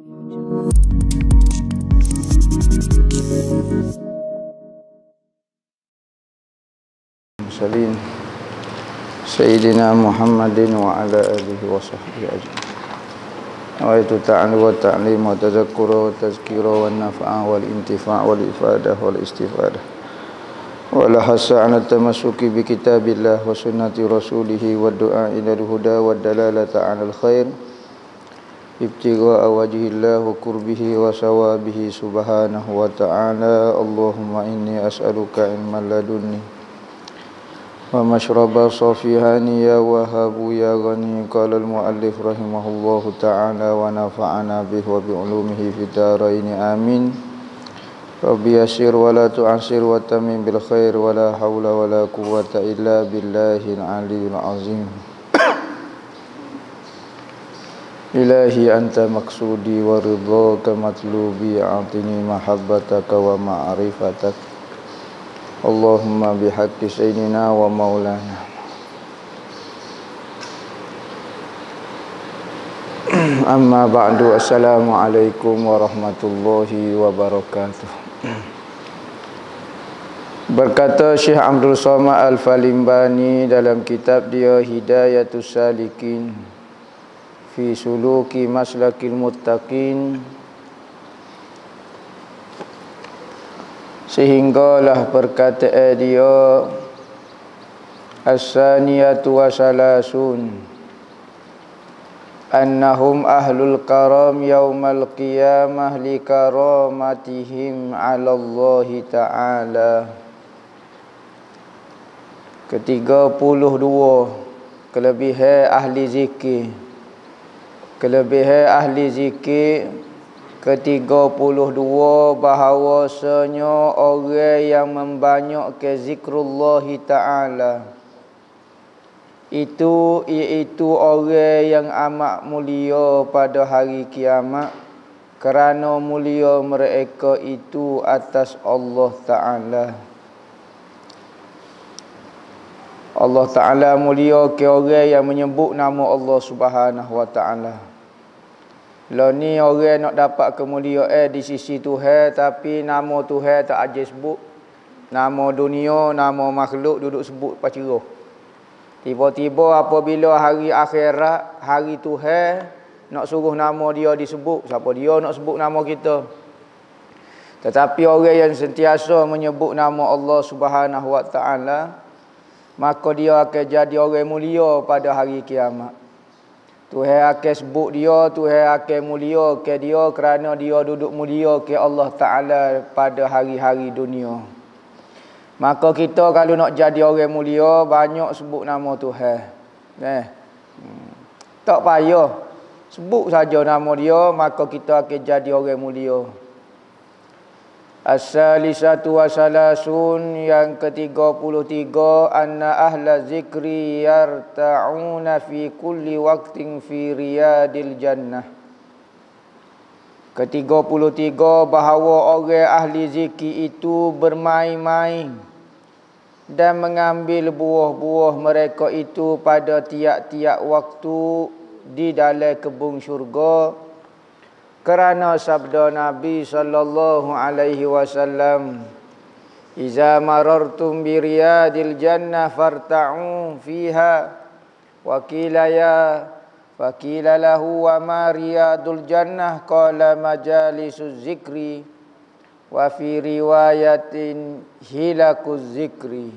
Salin Sayyidina Muhammadin wa ala alihi wa sahbihi ajma'in. Wa itu ta'ala wa ta'lim wa tazakkura wa tazkira wa nafa'a wal intifa' wal ifadah wal istifadah. Wa la hasa 'ala tamassuki bi kitabillah wa sunnati rasulih wa du'a ila al-huda wa dalalata 'ala al-khair. Ibtigha'a wajhillah wa qurbihi wa sawabihi subhanahu wa ta'ala. Allahumma inni as'aluka ilman ladunni wa mashraba safihan ya wahabu ya ghani. Qala al-muallif rahimahullahu ta'ala wa nafa'ana bihi wa bi ulumihi fid dharain amin. Rabbi yassir wa la tu'assir wa tamim bil khair wa la hawla wa la quwwata illa billahil aliyyil azim. Ilahi anta maqsudi wa ridhaka matlubi, a'tini mahabbataka wa ma'rifataka. Allahumma bihaqqi sayyidina wa maulana. Amma ba'du. Assalamualaikum warahmatullahi wabarakatuh. Berkata Syekh Abdul Somad Al-Falimbani dalam kitab dia Hidayatus Salikin fi Suluki Maslakil Muttaqin, sehinggalah perkataan dia as-saniyatu wa salasun annahum ahlul karam yaumal qiyamah li karamatihim 'ala Allah ta'ala. Ke-32 kelebihan ahli zikir. Kelebihan ahli zikir ke-32 bahawasanya orang yang membanyakkan zikrullah ta'ala itu iaitu orang yang amat mulia pada hari kiamat, kerana mulia mereka itu atas Allah Ta'ala. Allah Ta'ala mulia ke orang yang menyebut nama Allah Subhanahu Wa Ta'ala. Lah ni orang nak dapat kemuliaan di sisi Tuhan, tapi nama Tuhan tak aja sebut. Nama dunia, nama makhluk duduk sebut paciroh. Tiba-tiba apabila hari akhirat, hari Tuhan, nak suruh nama dia disebut. Siapa dia nak sebut nama kita? Tetapi orang yang sentiasa menyebut nama Allah Subhanahu Wa Ta'ala, maka dia akan jadi orang mulia pada hari kiamat. Tuhan akan sebut dia, Tuhan akan mulia ke dia kerana dia duduk mulia ke Allah Ta'ala pada hari-hari dunia. Maka kita kalau nak jadi orang mulia, banyak sebut nama Tuhan. Tak payah, sebut saja nama dia, maka kita akan jadi orang mulia. As-salisatu wa salasun, yang ke-33, anna ahla zikri yarta'una fi kulli waqtin fi riyadil jannah. Ke-33 bahawa orang ahli zikir itu bermain-main dan mengambil buah-buah mereka itu pada tiap-tiap waktu di dalam kebun syurga, kerana sabda Nabi sallallahu alaihi wasallam, "Iza marartum bi riyadil jannah farta'u fiha." Wa qila lahu wa ma riyadul jannah, qala majalisuz zikri, wa fi riwayatin hilakuz zikri.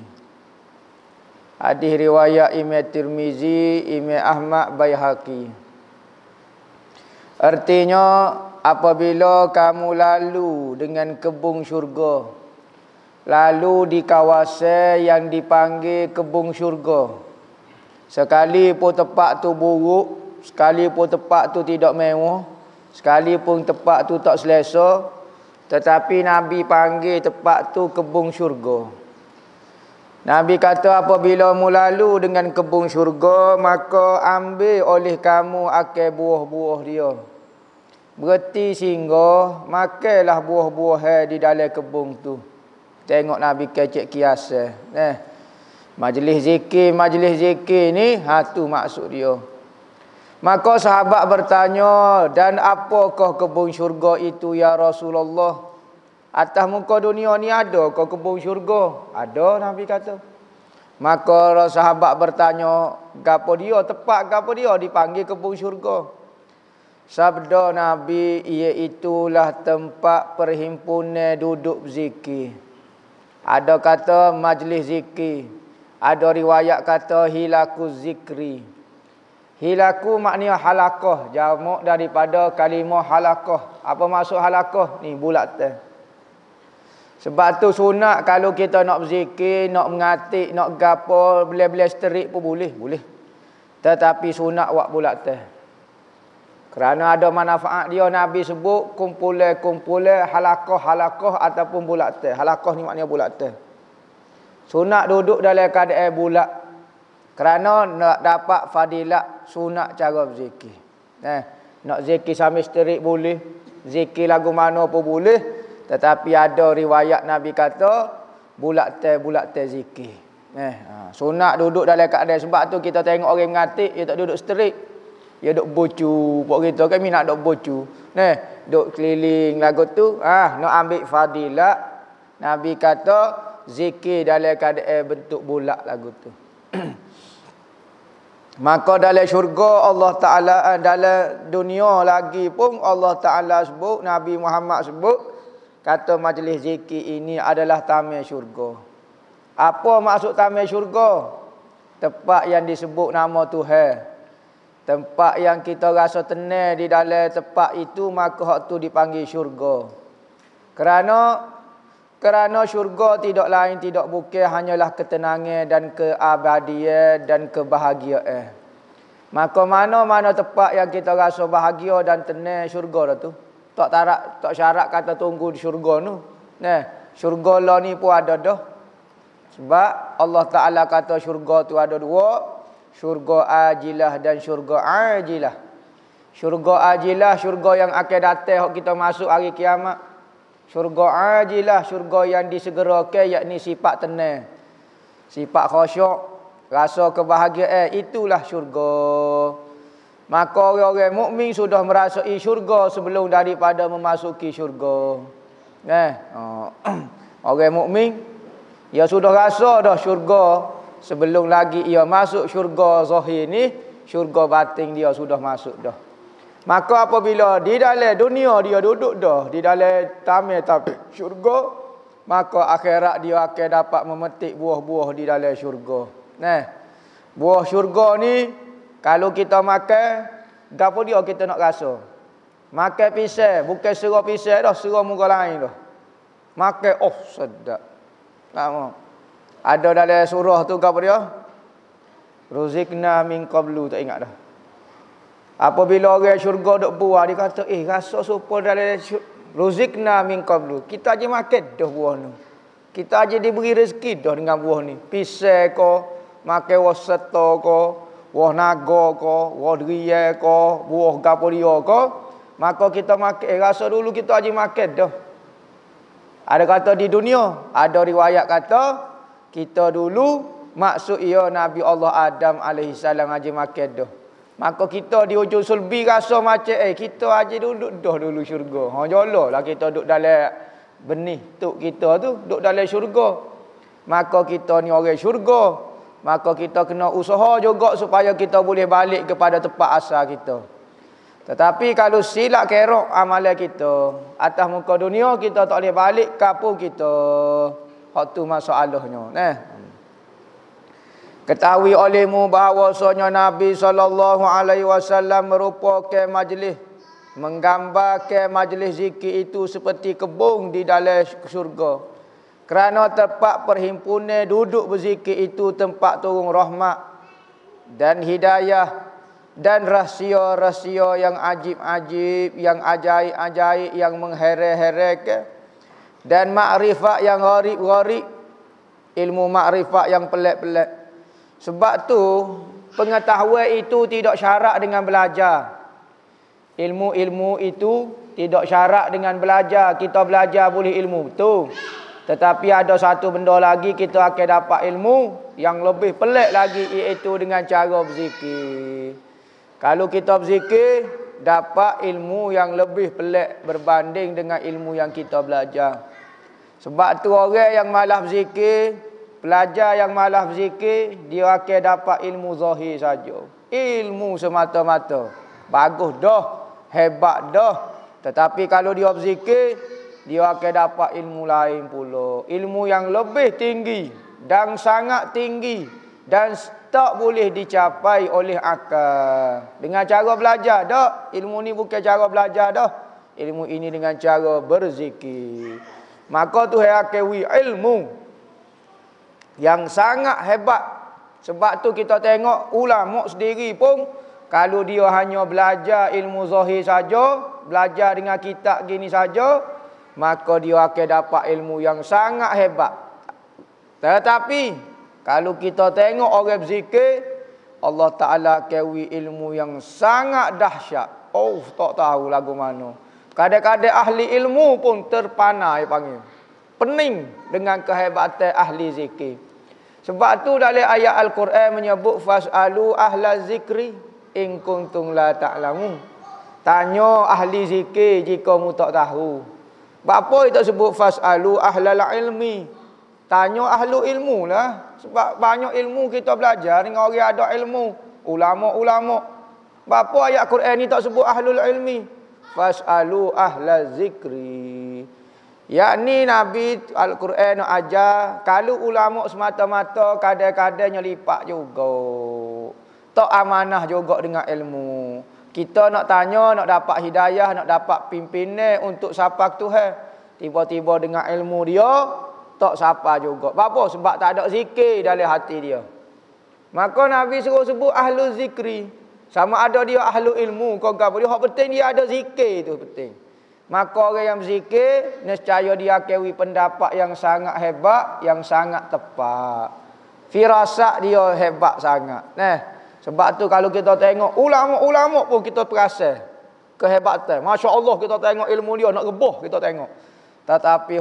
Hadis riwayat Imam Tirmizi, Imam Ahmad, Baihaqi. Artinya, apabila kamu lalu dengan kebun syurga, lalu di kawasan yang dipanggil kebun syurga, sekalipun tempat tu buruk, sekalipun tempat tu tidak mewah, sekalipun tempat tu tak selesa, tetapi Nabi panggil tempat tu kebun syurga. Nabi kata apabila mu lalu dengan kebun syurga, maka ambil oleh kamu akan buah-buah dia. Berhenti singgah, makanlah buah-buah di dalam kebun tu. Tengok Nabi kecek kiasan. Majlis zikir ni, tu maksud dia. Maka sahabat bertanya, dan apakah kebun syurga itu ya Rasulullah? Atas muka dunia ni ada ke kebun syurga? Ada, Nabi kata. Maka sahabat bertanya, gapo dia, tepat gapo dia dipanggil kebun syurga? Sabda Nabi, iaitulah tempat perhimpunan duduk zikir. Ada kata majlis zikir. Ada riwayat kata hilaku zikri. Hilaku maknanya halaqah, jamak daripada kalimah halaqah. Apa maksud halaqah? Ni bulat tu. Sebab tu sunat kalau kita nak berzikir, nak mengatik, nak gapo, boleh-boleh sterik pun boleh. Tetapi sunat wak bulat tu. Kerana ada manfaat dia, Nabi sebut kumpulan halaqah ataupun bulat tu. Halaqah ni maknanya bulat tu. Sunat duduk dalam keadaan bulat. Kerana nak dapat fadilat sunat cara berzikir. Nak zikir sambil sterik boleh, zikir lagu mana pun boleh, tetapi ada riwayat Nabi kata bulat teh zikir. Sunat duduk dalam keadaan. Sebab tu kita tengok orang mengatik, dia tak duduk sterik. Dia duduk bocu. Pok kita kan minat duduk bocu. Duduk keliling lagu tu, nak ambil fadilat. Nabi kata zikir dalam keadaan bentuk bulat lagu tu. Maka dalam syurga Allah Ta'ala, dalam dunia lagi pun Allah Ta'ala sebut, Nabi Muhammad sebut, kata majlis zikir ini adalah taman syurga. Apa maksud taman syurga? Tempat yang disebut nama Tuhan. Tempat yang kita rasa tenang di dalam tempat itu, maka hak tu dipanggil syurga. Kerana syurga tidak lain tidak bukan hanyalah ketenangan dan keabadian dan kebahagiaan. Maka mana-mana tempat yang kita rasa bahagia dan tenang, syurga dah tu. Tak syarat kata tunggu di syurga tu. Syurga lah ni pun ada dah. Sebab Allah Ta'ala kata syurga tu ada dua. Syurga ajilah dan syurga ajilah. Syurga ajilah, syurga yang akan datang kita masuk hari kiamat. Syurga ajilah, syurga yang disegerakan, yakni sifat tenang, sifat khusyuk, rasa kebahagiaan, itulah syurga. Maka orang-orang mukmin sudah merasai syurga sebelum daripada memasuki syurga. Orang mukmin dia sudah rasa dah syurga sebelum lagi ia masuk syurga zahir ni, syurga batin dia sudah masuk dah. Maka apabila di dalam dunia dia duduk dah, di dalam taman syurga, maka akhirat dia akan dapat memetik buah-buah di dalam syurga. Buah syurga ni kalau kita makan, gapo dia kita nak rasa? Makan pisang, bukan serah pisang dah, serah muka lain dah. Makan, sedap. Lama. Ada dalam surah tu gapo dia? Ruzikna min qablu, tak ingat dah. Apabila orang syurga duk buah, dia kata, rasa supaya dalam ruzikna min qablu. Kita aja makan dah buah ni. Kita aja diberi rezeki dah dengan buah ni. Pisang ko, makan buah seta ko, buah naga ko, buah deria ko, buah gapo dia ko, maka kita makan, rasa dulu kita aja makan dah. Ada kata di dunia, ada riwayat kata kita dulu maksud ia Nabi Allah Adam alaihissalam aja makan dah. Maka kita di hujung sulbi rasa macam kita aja duduk dah dulu syurga. Jolalah kita duduk dalam benih tuk kita tu, duduk dalam syurga. Maka kita ni orang syurga. Maka kita kena usaha juga supaya kita boleh balik kepada tempat asal kita. Tetapi kalau silap kerok amalan kita, atas muka dunia kita tak boleh balik kampung kita. Hak tu masalahnya. Ketahui olehmu bahawasanya Nabi SAW merupakan majlis, menggambarkan majlis zikir itu seperti kebun di dalam syurga. Kerana tempat perhimpunan duduk berzikir itu tempat turun rahmat dan hidayah dan rahsia-rahsia yang ajib-ajib, yang ajaib-ajaib, yang mengheran-herankan, dan makrifat yang gharib-gharib, ilmu makrifat yang pelik-pelik. Sebab tu pengetahuan itu tidak syarat dengan belajar. Ilmu-ilmu itu tidak syarat dengan belajar. Kita belajar boleh ilmu, betul. Tetapi ada satu benda lagi kita akan dapat ilmu yang lebih pelik lagi, iaitu dengan cara berzikir. Kalau kita berzikir, dapat ilmu yang lebih pelik berbanding dengan ilmu yang kita belajar. Sebab tu orang yang malas berzikir, pelajar yang malas berzikir, dia akan dapat ilmu zahir saja. Ilmu semata-mata. Bagus dah, hebat dah. Tetapi kalau dia berzikir, dia akan dapat ilmu lain pula. Ilmu yang lebih tinggi dan sangat tinggi dan tak boleh dicapai oleh akal. Dengan cara belajar dah. Ilmu ni bukan cara belajar dah. Ilmu ini dengan cara berzikir. Maka Tuhan akan beri ilmu yang sangat hebat. Sebab tu kita tengok ulama sendiri pun, kalau dia hanya belajar ilmu zahir saja, belajar dengan kitab gini saja, maka dia akan dapat ilmu yang sangat hebat. Tetapi kalau kita tengok orang berzikir, Allah Ta'ala akan beri ilmu yang sangat dahsyat. Oh, tak tahu lagu mana. Kadang-kadang ahli ilmu pun terpana, dia panggil. Pening dengan kehebatan ahli zikir. Sebab tu dalam ayat Al-Quran menyebut fas'alu ahla zikri in kuntum la ta'lamun. Tanya ahli zikir jika mu tak tahu. Apa itu sebut fas'alu ahlal ilmi? Tanya ahlu ilmu lah. Sebab banyak ilmu kita belajar dengan orang ada ilmu. Ulama-ulama. Apa ayat Quran ni tak sebut ahlul ilmi? Fas'alu ahla zikri. Yakni Nabi Al-Quran nak ajar, kalau ulama semata-mata kadang-kadangnya lipat juga. Tak amanah juga dengan ilmu. Kita nak tanya, nak dapat hidayah, nak dapat pimpinan untuk sapa Tuhan. Tiba-tiba dengan ilmu dia, tak sapa juga. Apa? Sebab tak ada zikir dalam hati dia. Maka Nabi suruh sebut ahlu zikri. Sama ada dia ahlu ilmu, kau apa dia. Hak penting dia ada zikir tu penting. Maka orang yang berzikir, nescaya dia akan pendapat yang sangat hebat, yang sangat tepat. Firasat dia hebat sangat. Sebab tu kalau kita tengok ulama-ulama pun kita terasa kehebatan. Masya Allah kita tengok ilmu dia nak rebah kita tengok. Tetapi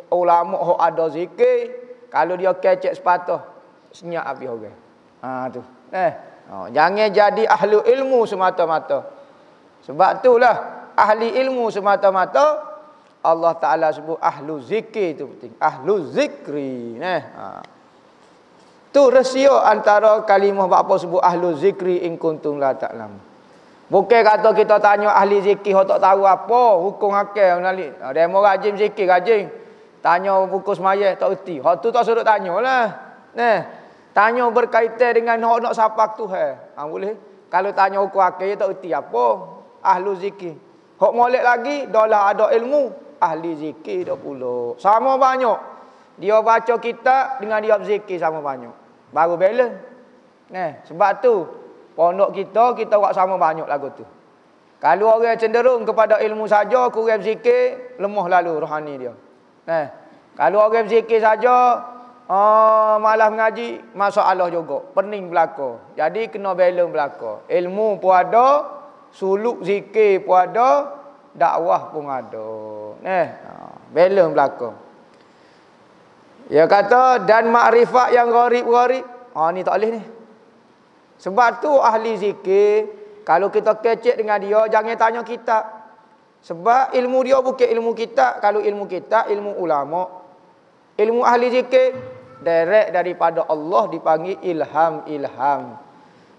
ulama hok ada zikir, kalau dia kecek sepatah senyap habis orang. Tu. Jangan jadi ahli ilmu semata-mata. Sebab itulah ahli ilmu semata-mata Allah Ta'ala sebut ahlu zikir itu penting. Ahlu zikri. Tu rahsia antara kalimah apa sebut ahlu zikri in kuntum la ta'lamun. Bukan kata kita tanya ahli zikir tak tahu apa hukum akal menalik. Demo rajin zikir rajin. Tanya buku semaya tak erti. Hak tu tak suruh tanyalah. Tanya berkaitan dengan nak sapa Tuhan. Boleh. Kalau tanya hukum akal tak erti apa ahlu zikir. Hak molek lagi, dah lah ada ilmu. Ahli zikir dah pula. Sama banyak. Dia baca kitab dengan dia berzikir sama banyak. Baru balance. Sebab tu, pondok kita buat sama banyak lagu tu. Kalau orang cenderung kepada ilmu saja, kurang berzikir, lemah lalu rohani dia. Kalau orang berzikir saja, malah mengaji, masalah juga. Pening belaka. Jadi kena balance belaka. Ilmu pun ada, suluk zikir pun ada, dakwah pun ada. Balance belaka. Dia kata dan makrifat yang gharib-gharib. Ni tak boleh ni. Sebab tu ahli zikir, kalau kita kecek dengan dia, jangan tanya kitab. Sebab ilmu dia bukan ilmu kitab. Kalau ilmu kitab, ilmu ulama. Ilmu ahli zikir, direct daripada Allah dipanggil ilham.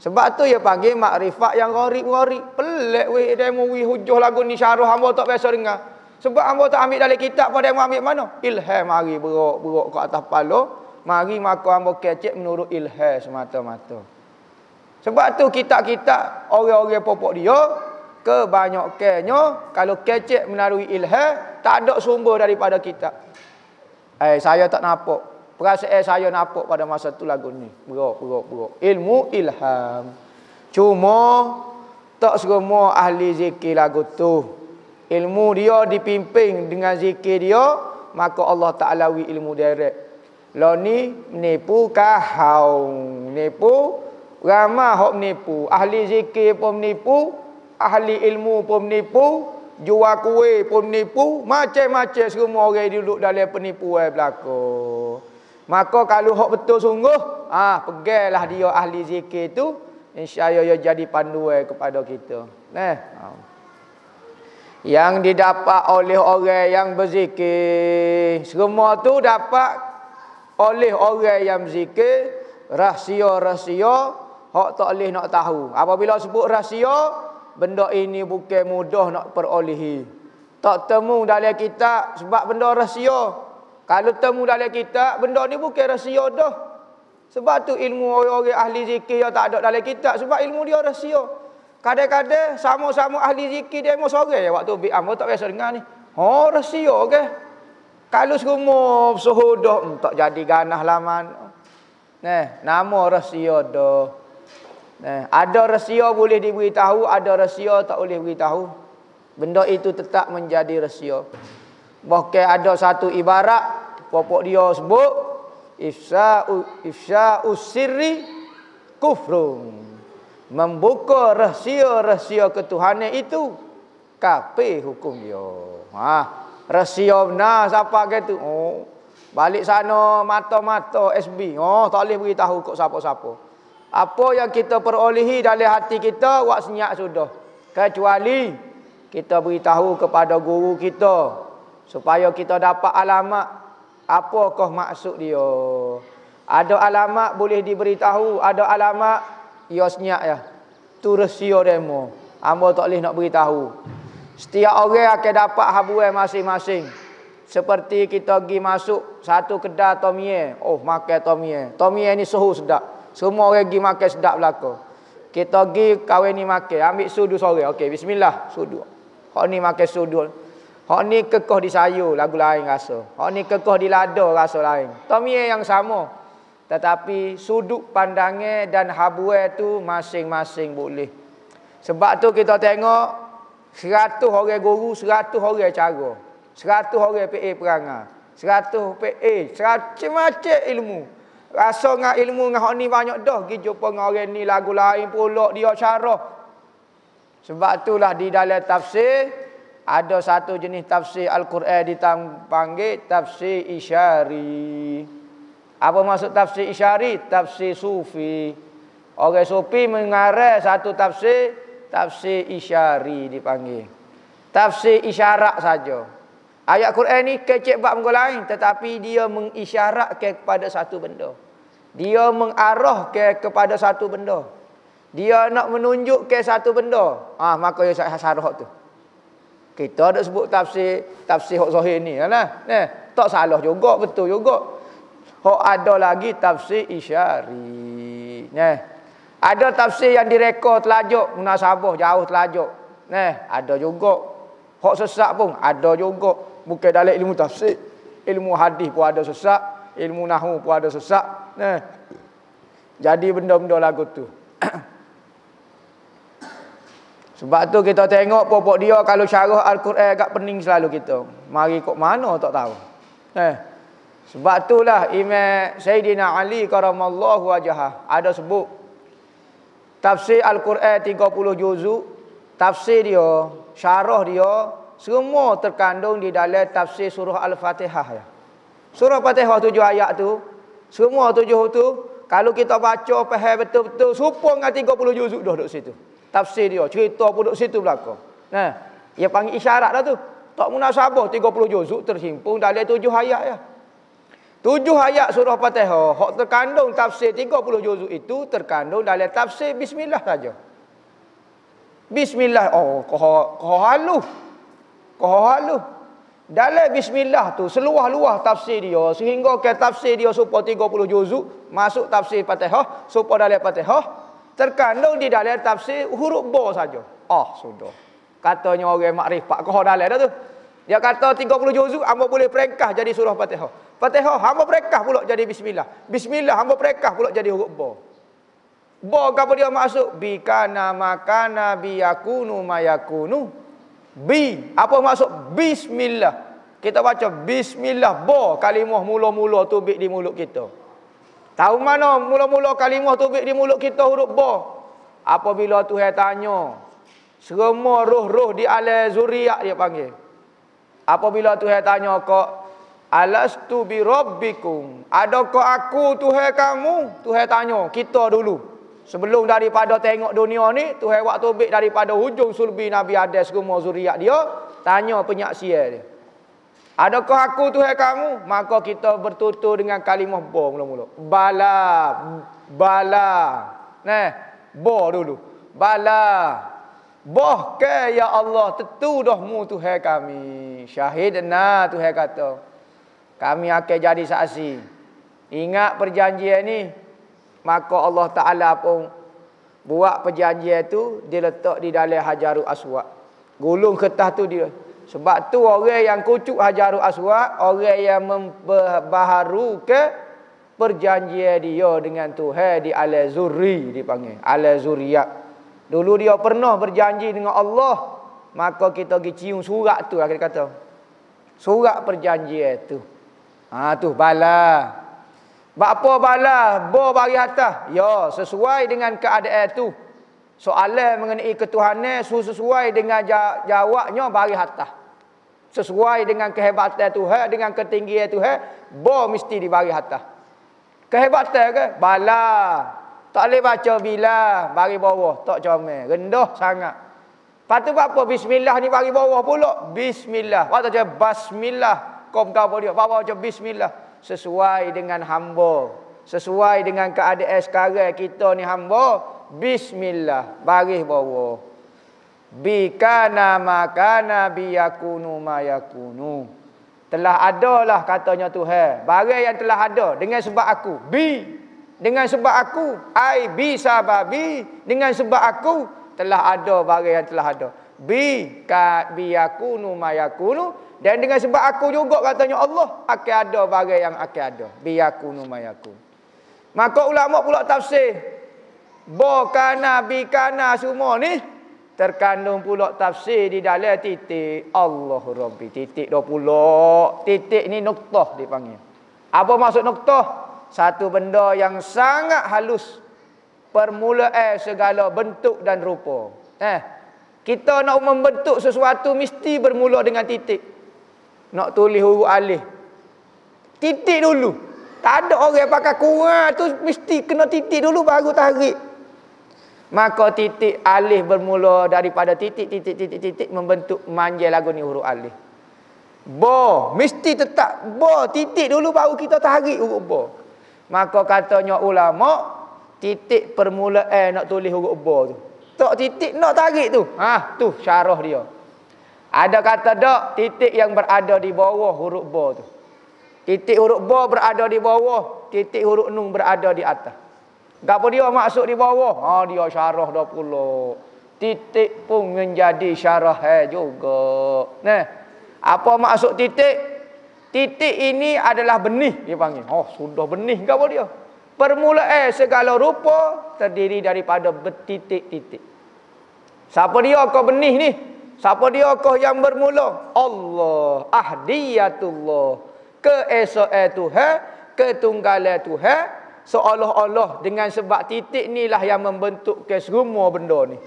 Sebab tu dia panggil makrifat yang gharib-gharib. Pelik weh demo weh hujah lagu ni syarah hamba tak biasa dengar. Sebab hamba tak ambil dalam kitab pada demo ambil mana? Ilham mari berok ke atas kepala, mari maka hamba kecek menurut ilham semata-mata. Sebab tu kitab-kitab orang-orang popok dia kebanyakannya kalau kecek melalui ilham tak ada sumber daripada kitab. Saya tak nampak. Perasaan saya nampak pada masa tu lagu ni. Berok. Ilmu ilham. Cuma tak semua ahli zikir lagu tu. Ilmu dia dipimpin dengan zikir dia, maka Allah Ta'ala wi ilmu direct. Lo ni menipu kahau. Menipu ramah hok menipu. Ahli zikir pun menipu, ahli ilmu pun menipu, jual kuih pun menipu, macam-macam semua orang duduk dalam penipuan belaka. Maka kalau hak betul sungguh, pegailah dia ahli zikir tu, insya-Allah ia jadi panduan kepada kita. Yang didapat oleh orang yang berzikir, semua tu dapat oleh orang yang berzikir, rahsia-rahsia hak tak boleh nak tahu. Apabila sebut rahsia, benda ini bukan mudah nak perolehi. Tak temu dalam kitab sebab benda rahsia. Kalau temu dalam kitab, benda ni bukan rahsia dah. Sebab tu ilmu orang-orang ahli zikir yang tak ada dalam kitab, sebab ilmu dia rahsia. Kadang-kadang sama-sama ahli zikir dia mau sore waktu ambo tak biasa dengar ni. Oh, rahsia ke? Kalau semua suhudah tak jadi ganah laman. Nama rahsia dah. Ada rahsia boleh diberitahu, ada rahsia tak boleh beritahu. Benda itu tetap menjadi rahsia. Bahkan ada satu ibarat pokok dia sebut ifsya'u sirri kufrun. Membuka rahsia-rahsia ketuhanan itu kafir hukum dia. Rahsia benar siapa kata? Oh, balik sana mata-mata SB. Oh, tak boleh beritahu kok siapa-siapa. Apa yang kita perolehi dalam hati kita wak senyap sudah. Kecuali kita beritahu kepada guru kita supaya kita dapat alamat apakah maksud dia. Ada alamat boleh diberitahu, ada alamat ia senyap ya. Tu rahsia demo. Hamba tak boleh nak beritahu. Setiap orang akan dapat habuan masing-masing. Seperti kita pergi masuk satu kedai tomie. Oh, makan tomie. Tomie ni suhu sedap. Semua orang pergi makan sedap belaka. Kita pergi kawan ni makan. Ambil sudu sore. Okey, bismillah. Sudu. Hak ni makan sudu. Hak ni kekeh di sayur. Lagu lain rasa. Hak ni kekeh di lada rasa lain. Tomie yang sama. Tetapi sudut pandangan dan habuan tu masing-masing boleh. Sebab tu kita tengok 100 orang guru, 100 orang cara. 100 orang PA perangai. 100 PA, macam-macam ilmu. Rasa dengan ilmu dengan hak ni banyak dah. Pergi jumpa dengan orang ni lagu lain pula dia cara. Sebab itulah di dalam tafsir ada satu jenis tafsir Al-Quran dipanggil tafsir isyari. Apa maksud tafsir isyari? Tafsir sufi. Orang sufi mengarang satu tafsir, tafsir isyari dipanggil. Tafsir isyarat saja. Ayat Quran ni kecek bab muka lain, tetapi dia mengisyaratkan kepada satu benda. Dia mengarahkan kepada satu benda. Dia nak menunjukkan satu benda. Maka dia syarah tu. Kita ada sebut tafsir hak zahir ni lah. Tak salah juga, betul juga. Hak ada lagi tafsir isyari. Ada tafsir yang direka telajuk munasabah jauh telajuk. Ada juga. Hak sesat pun ada juga. Bukan dalam ilmu tafsir. Ilmu hadis pun ada sesat, ilmu nahwu pun ada sesat. Jadi benda-benda lagu tu. Sebab tu kita tengok pokok dia kalau syarah Al-Quran agak pening selalu kita. Mari kok mana tak tahu. Sebab itulah Imam Sayyidina Ali karamallahu wajhah ada sebut tafsir Al-Quran 30 juzuk, tafsir dia, syarah dia semua terkandung di dalam tafsir surah Al-Fatihah ya. Surah Fatihah 7 ayat tu, semua 7 tu kalau kita baca faham betul-betul supaya dengan 30 juzuk dah duduk situ. Tafsir dia, cerita pun duduk situ belakang. Dia panggil isyarat dah tu. Tak munasabah 30 juzuk terhimpun dalam 7 ayat ya. 7 ayat surah Fatihah hak terkandung tafsir 30 juzuk itu terkandung dalam tafsir bismillah saja. Bismillah kau halus. Dalam bismillah tu seluah-luah tafsir dia sehingga ke tafsir dia supaya 30 juzuk masuk tafsir Fatihah supaya dalam Fatihah terkandung di dalam tafsir huruf ba saja. Sudah. Katanya orang makrifat kau dalam dah tu. Dia kata 30 juzuk hamba boleh peringkah jadi surah Fatihah. Fatihah hamba peringkah pula jadi bismillah. Bismillah hamba peringkah pula jadi huruf ba. Ba apa dia maksud? Bi kana makana bi yakunu mayakunu. Bi apa maksud bismillah? Kita baca bismillah ba kalimah mula-mula tubik di mulut kita. Tahu mana mula-mula kalimah tubik di mulut kita huruf ba? Apabila Tuhan tanya semua roh-roh di alam zuriat dia panggil. Apabila Tuhan tanya kau, alastu bi rabbikum? Adakah aku Tuhan kamu? Tuhan tanya kita dulu. Sebelum daripada tengok dunia ni, Tuhan buat taufik daripada hujung sulbi Nabi Adam semua zuriat dia, tanya penyaksian dia. Adakah aku Tuhan kamu? Maka kita bertutur dengan kalimah ba mula-mula. Bala, bala. Nah, ba dulu. Bala. Boh ke ya Allah, tentu dah mu Tuhan kami. Syahidna Tuhan kata. Kami akan jadi saksi. Ingat perjanjian ni. Maka Allah Ta'ala pun buat perjanjian tu, dia letak di dalam Hajarul Aswad. Gulung kertas tu dia. Sebab tu orang yang kucuk Hajarul Aswad, orang yang membaharukan perjanjian dia dengan Tuhan di Al-Zurri dipanggil. Al-Zurriyat. Dulu dia pernah berjanji dengan Allah, maka kita pergi cium surat tu lah kita kata. Surat perjanjian tu. Tu bala. Apa bala? Bo bagi atas. Ya, sesuai dengan keadaan tu. Soalan mengenai ketuhanan sesuai dengan jawabnya bagi atas. Sesuai dengan kehebatan Tuhan, dengan ketinggian Tuhan, bo mesti dibagi atas. Kehebatan ke? Bala. Tak boleh baca bila, bagi bawah, tak comel, rendah sangat. Lepas tu apa? Bismillah ni bagi bawah pula. Bismillah. Waktu macam basmillah, kau kau dia, bawa macam bismillah. Sesuai dengan hamba, sesuai dengan keadaan sekarang kita ni hamba, bismillah, bagi bawah. Bikana makana biyakunu mayakunu. Telah adalah katanya Tuhan, barang yang telah ada dengan sebab aku. Bi, dengan sebab aku. Ai bi sababi, dengan sebab aku telah ada barang yang telah ada. Bi ka biyakunu mayakunu, dan dengan sebab aku juga katanya Allah akan ada barang yang akan ada. Biyakunu mayakun. Maka ulama pula tafsir bokana bikana semua ni terkandung pula tafsir di dalam titik Allah Rabbi. Titik dah pula. Titik ni nuktah dipanggil. Apa maksud nuktah? Satu benda yang sangat halus. Permulaan segala bentuk dan rupa. Kita nak membentuk sesuatu mesti bermula dengan titik. Nak tulis huruf alif. Titik dulu. Tak ada orang pakai kurang tu, mesti kena titik dulu baru tarik. Maka titik alif bermula daripada titik membentuk manjal lagu ni huruf alif. Ba, mesti tetap ba, titik dulu baru kita tarik huruf ba. Maka katanya ulama, titik permulaan nak tulis huruf ba tu. Tak titik nak tarik tu. Tu syarah dia. Ada kata dak, titik yang berada di bawah huruf ba tu. Titik huruf ba berada di bawah, titik huruf nun berada di atas. Gapo dia maksud di bawah? Dia syarah dah pula. Titik pun menjadi syarah juga. Nah, apa maksud titik? Titik ini adalah benih dia panggil. Sudah benih gapo dia? Permulaan segala rupa terdiri daripada bertitik-titik. Siapa dia kau benih ni? Siapa dia kau yang bermula? Allah, ahdiyatullah, keesaan Tuhan, ketunggalan Tuhan. Seolah-olah dengan sebab titik inilah yang membentuk ke semua benda ni.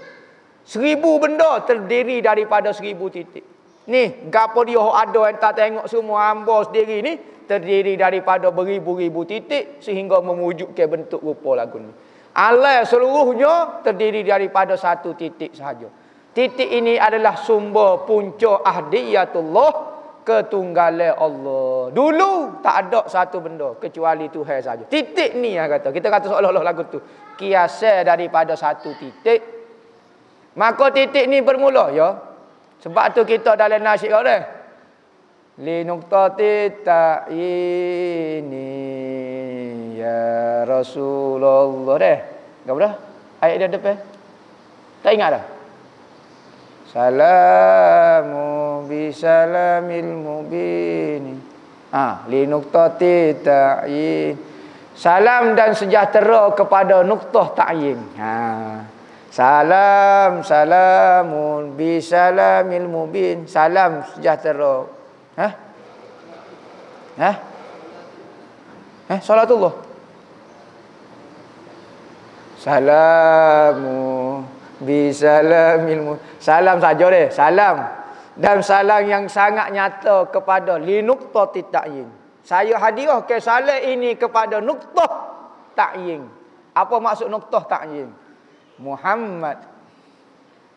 1000 benda terdiri daripada 1000 titik. Ni, gapo dia ada yang tak tengok semua hamba sendiri ni terdiri daripada beribu-ribu titik sehingga memujuk ke bentuk rupa lagu ni. Alam seluruhnya terdiri daripada satu titik sahaja. Titik ini adalah sumber punca ahdiyatullah, ketunggalan Allah. Dulu tak ada satu benda kecuali Tuhan saja. Titik ni yang kata. Kita kata seolah-olah lagu tu kiasnya daripada satu titik. Maka titik ni bermula ya. Sebab tu kita dalam nasyid kau dah. Li nuqtati ta'ini ya Rasulullah dah. Enggak dah? Ayat dia depan. Tak ingat dah? Salamu bisalamil mubin. Li nuqtati ta'yin. Salam dan sejahtera kepada nuktah ta'yin. Salam, salamun bisalamil mubin. Salam sejahtera. Salatullah. Salamu bisalamil. Salam saja deh, salam. Dan salam yang sangat nyata kepada li nuqtati ta'yin. Saya hadiah ke salam ini kepada nuqtah ta'yin. Apa maksud nuktah ta'yin? Muhammad.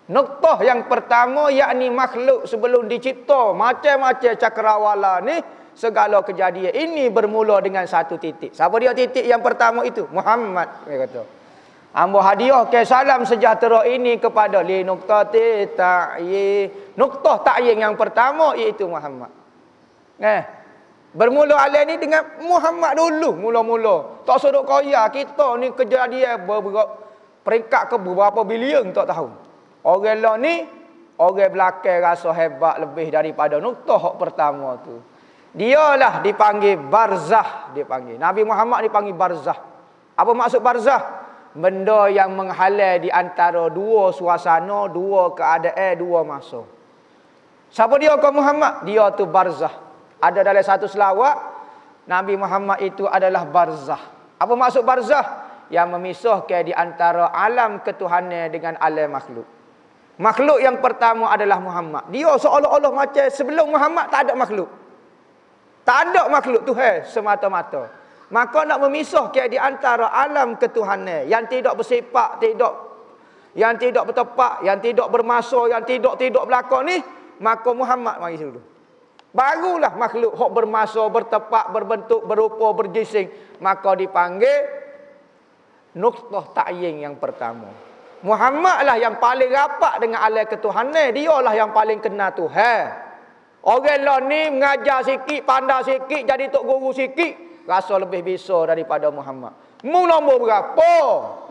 Nuktah yang pertama yakni makhluk sebelum dicipta macam-macam cakrawala ni, segala kejadian ini bermula dengan satu titik. Siapa dia titik yang pertama itu? Muhammad. Dia kata, hamba hadiah ke salam sejahtera ini kepada li nuqtati ta'yin. Nuktah ta'yin yang pertama iaitu Muhammad. Bermula alih ni dengan Muhammad dulu mula-mula. Tak sodok kaya kita ni kejadian peringkat ke berapa bilion tak tahu. Orang lah ni, orang belakang rasa hebat lebih daripada nuktah hak pertama tu. Dialah dipanggil barzah, dipanggil. Nabi Muhammad dipanggil barzah. Apa maksud barzah? Benda yang menghalal di antara dua suasana, dua keadaan, dua masa. Siapa dia kau Muhammad? Dia tu barzah. Ada dalam satu selawat, Nabi Muhammad itu adalah barzah. Apa maksud barzah? Yang memisahkan di antara alam ketuhanan dengan alam makhluk. Makhluk yang pertama adalah Muhammad. Dia seolah-olah macam sebelum Muhammad tak ada makhluk. Tak ada makhluk Tuhan semata-mata. Maka nak memisahkan di antara alam ketuhanan yang tidak bersifat, yang tidak bertepak, yang tidak bermasa, yang tidak berlaku ni, maka Muhammad mari dulu. Barulah makhluk hak bermasa, bertepak, berbentuk, berupa, berjising, maka dipanggil nuktah ta'yin yang pertama. Muhammad lah yang paling rapat dengan alam ketuhanan. Dia lah yang paling kenal Tuhan. Orang lah ni mengajar sikit, pandai sikit, jadi tok guru sikit, rasa lebih bisa daripada Muhammad. Mu nombor berapa?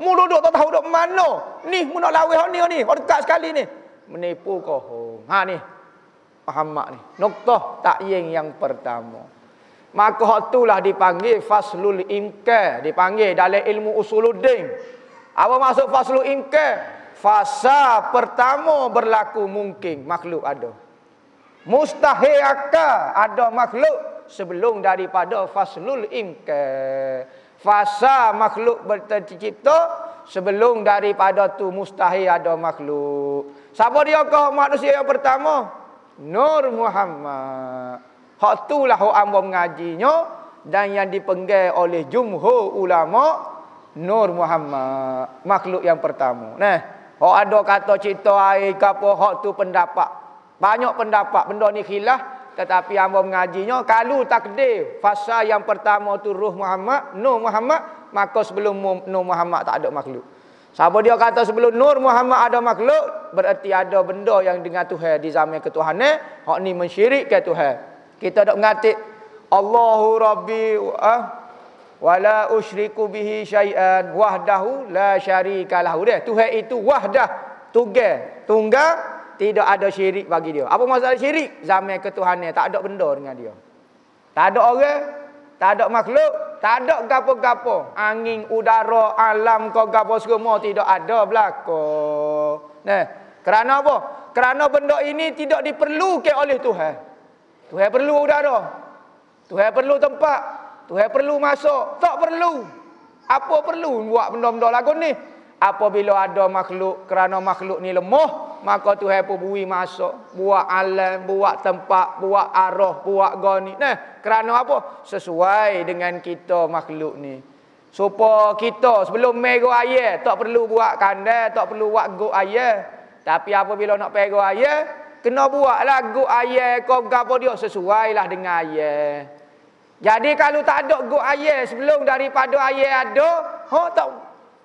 Mu duduk tak tahu duduk mana? Ni mu nak lawih ni, dekat sekali ni. Menipu kau. Ha ni. Muhammad ni. Nuktah ta'yin yang pertama. Maka hak itulah dipanggil faslul imkan, dipanggil dalam ilmu usuluddin. Apa maksud faslul imkan? Fasa pertama berlaku mungkin makhluk ada. Mustahil akal ada makhluk sebelum daripada faslul imkan. Fasa makhluk tercipta sebelum daripada tu mustahil ada makhluk. Siapa dia kau manusia yang pertama? Nur Muhammad. Hak itulah hak amba mengajinya dan yang dipegang oleh jumhur ulama, Nur Muhammad, makhluk yang pertama. Nah, hak ada kata cipta air ke apa, hak tu pendapat. Banyak pendapat, benda ni khilaf, tetapi hamba mengajinya kalau takdir fasa yang pertama tu ruh Muhammad, Nur Muhammad, maka sebelum Nur Muhammad tak ada makhluk. Siapa dia kata sebelum Nur Muhammad ada makhluk, berarti ada benda yang dengan Tuhan di zaman ketuhanan, hak ni mensyirikkan Tuhan. Kita dak mengatik Allahu Rabbi wala usyriku bihi syai'an wahdahu la syarika lahu. Tuhan itu wahdah, tunggal, tidak ada syirik bagi dia. Apa maksud syirik? Zaman ketuhanan tak ada benda dengan dia. Tak ada orang, tak ada makhluk, tak ada gapo-gapo. Angin, udara, alam kau gapo semua tidak ada berlaku. Nah, kerana apa? Kerana benda ini tidak diperlukan oleh Tuhan. Tuhan perlu udara. Tuhan perlu tempat. Tuhan perlu masuk. Tak perlu. Apa perlu buat benda-benda lagu ni? Apabila ada makhluk, kerana makhluk ni lemah, maka Tuhan pun beri masuk. Buat alam, buat tempat, buat arah, buat goni. Nah, kerana apa? Sesuai dengan kita makhluk ni. Supaya kita sebelum mego ayat, tak perlu buat kandai, tak perlu buat guk ayat. Tapi apabila nak pego ayat, kena buatlah guk ayat, kau gapo dia sesuailah dengan ayat. Jadi kalau tak ada guk ayat sebelum daripada ayat ada,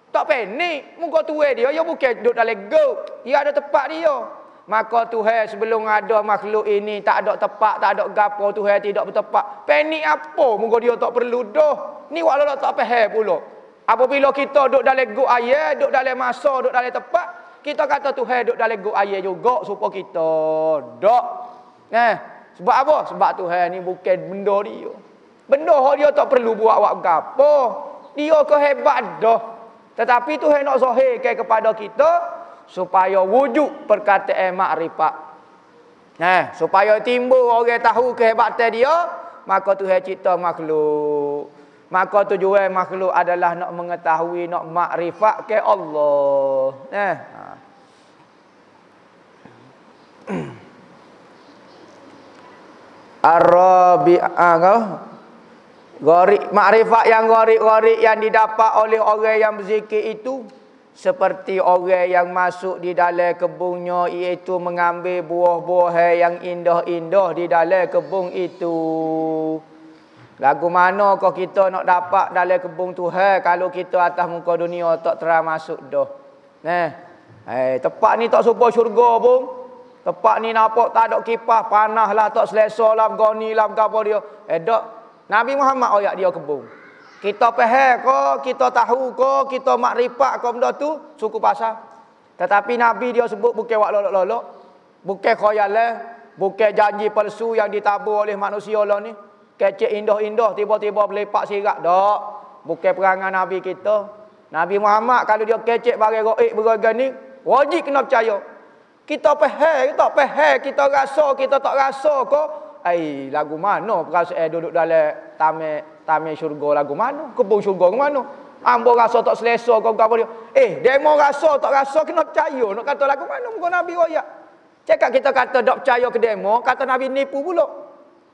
tak panik. Muka tuai dia, ya bukan duduk dalam guk. Dia ada tempat dia. Maka Tuhan sebelum ada makhluk ini tak ada tempat, tak ada gapo, Tuhan tidak bertempat. Panik apa? Muka dia tak perlu dah. Ni walau tak faham pula. Apabila kita duduk dalam guk ayat, duduk dalam masa, duduk dalam tempat, kita kata Tuhan duduk dalam guk ayat juga supaya kita dak. Sebab apa? Sebab Tuhan ni bukan benda dia. Benda dia tak perlu buat gapo. Dia kehebat dah. Tetapi Tuhan nak zahirkan kepada kita supaya wujud perkataan makrifat. Supaya timbul orang tahu kehebatan dia, maka Tuhan cipta makhluk. Maka tujuan makhluk adalah nak mengetahui, nak makrifat ke Allah. Ar-Rabi'ah Gharib, makrifat yang gharib-gharib yang didapat oleh orang yang berzikir itu seperti orang yang masuk di dalam kebunnya, iaitu mengambil buah-buah yang indah-indah di dalam kebun itu. Lagu mana kau kita nak dapat dalam kebun Tuhan kalau kita atas muka dunia tak terang masuk dah. Tempat ni tak serupa syurga pun. Tempat ni nampak tak ada kipas, panas lah, tak selesa lah, goni lah, apa dia. Dok. Nabi Muhammad oyak dia kebun. Kita faham ke, kita tahu ke, kita makrifat ke benda tu, suku pasal. Tetapi Nabi dia sebut bukan wak lolok-lolok, bukan khayalan, bukan janji palsu yang ditabur oleh manusia lah ni. Kecek indah-indah, tiba-tiba melepak sirat. Tak. Bukan perangai Nabi kita. Nabi Muhammad kalau dia kecek barang gaib, barang ni, wajib kena percaya. Kita faham, tak faham, kita rasa, kita tak rasa ke, lagu mana perasaan duduk dalam taman syurga lagu mana? Kebun syurga ke mana? Ambo rasa tak selesa kau apa dia? Demo rasa tak rasa kena percaya. Nak kata lagu mana muka Nabi royak. Cakap kita kata tak percaya ke demo, kata Nabi nipu pula.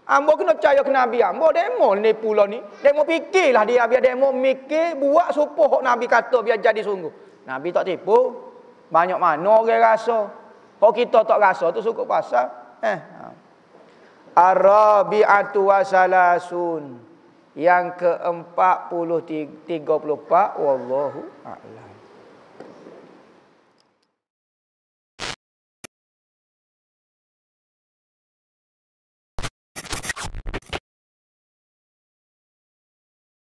Ambo kena percaya ke Nabi. Ambo demo nipu lah ni. Demo fikirlah dia, biar demo mikir buat supaya Nabi kata biar jadi sungguh. Nabi tak tipu. Banyak mana orang rasa. Kalau kita tak rasa tu suku pasal. Ar-rabi'atu wa salasun. Yang ke-34 wallahu a'lam.